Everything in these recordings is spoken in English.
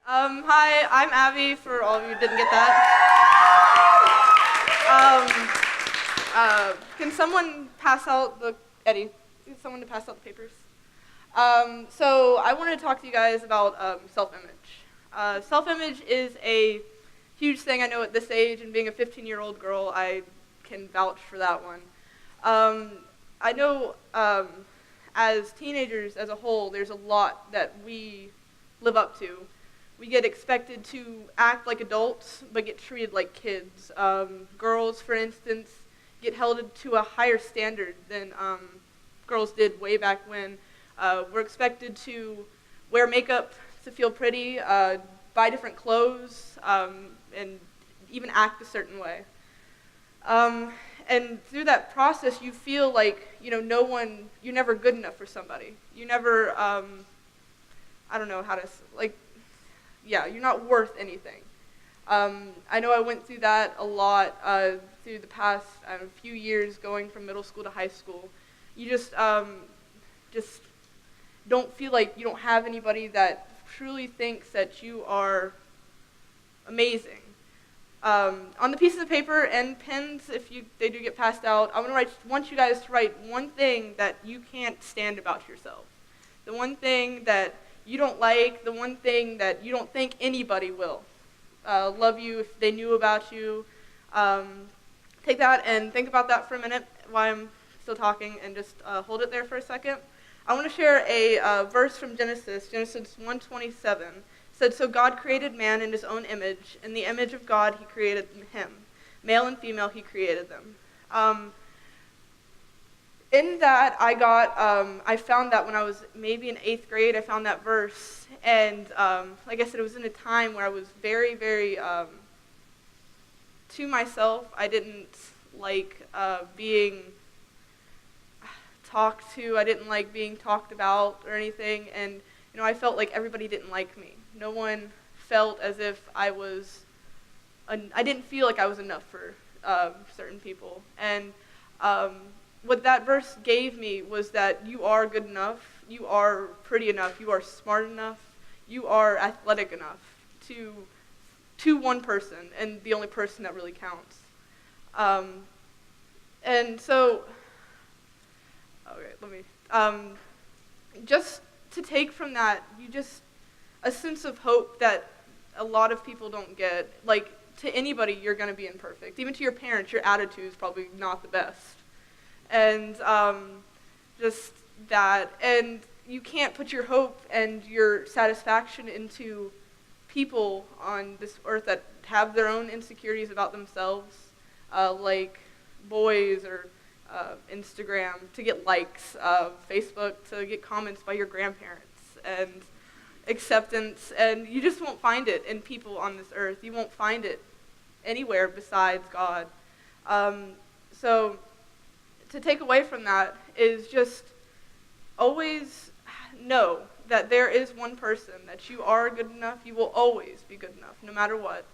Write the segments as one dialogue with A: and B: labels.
A: Hi, I'm Abby, for all of you who didn't get that. Can someone pass out Eddie, can someone to pass out the papers? So I wanted to talk to you guys about self-image. Self-image is a huge thing I know at this age, and being a 15-year-old girl, I can vouch for that one. I know as teenagers as a whole, there's a lot that we live up to. We get expected to act like adults, but get treated like kids. Girls, for instance, get held to a higher standard than girls did way back when. We're expected to wear makeup to feel pretty, buy different clothes, and even act a certain way. And through that process, you feel like, you're never good enough for somebody. You never, I don't know how to, you're not worth anything. I know I went through that a lot through the past few years, going from middle school to high school. You just don't feel like you don't have anybody that truly thinks that you are amazing. On the pieces of paper and pens, if they do get passed out, I want you guys to write one thing that you can't stand about yourself. The one thing that you don't like, the one thing that you don't think anybody will love you if they knew about you. Take that and think about that for a minute while I'm still talking, and just hold it there for a second. I want to share a verse from Genesis 1:27. It said, "So God created man in his own image. In the image of God he created him. Male and female he created them." In that, I found that when I was maybe in 8th grade, I found that verse, and like I said, it was in a time where I was very, very to myself. I didn't like being talked to. I didn't like being talked about or anything, and I felt like everybody didn't like me. No one felt as if I didn't feel like I was enough for certain people, and what that verse gave me was that you are good enough, you are pretty enough, you are smart enough, you are athletic enough to one person, and the only person that really counts. And so, just to take from that, a sense of hope that a lot of people don't get. Like, to anybody, you're going to be imperfect. Even to your parents, your attitude is probably not the best. And just that, and you can't put your hope and your satisfaction into people on this earth that have their own insecurities about themselves, like boys or Instagram, to get likes, Facebook, to get comments by your grandparents, and acceptance, and you just won't find it in people on this earth. You won't find it anywhere besides God. So to take away from that is just always know that there is one person, that you are good enough. You will always be good enough, no matter what.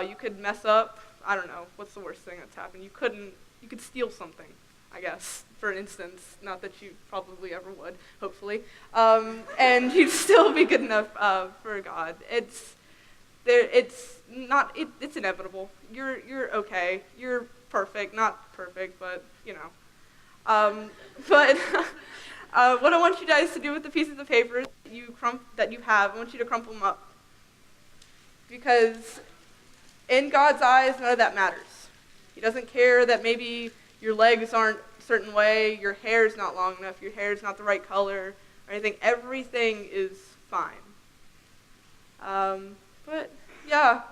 A: You could mess up. I don't know. What's the worst thing that's happened? You could steal something, I guess, for instance. Not that you probably ever would, hopefully. And you'd still be good enough for God. It's inevitable. You're okay. You're perfect. Not perfect, but But what I want you guys to do with the pieces of paper that you have, I want you to crumple them up. Because in God's eyes, none of that matters. He doesn't care that maybe your legs aren't a certain way, your hair's not long enough, your hair's not the right color, or anything. Everything is fine. But yeah,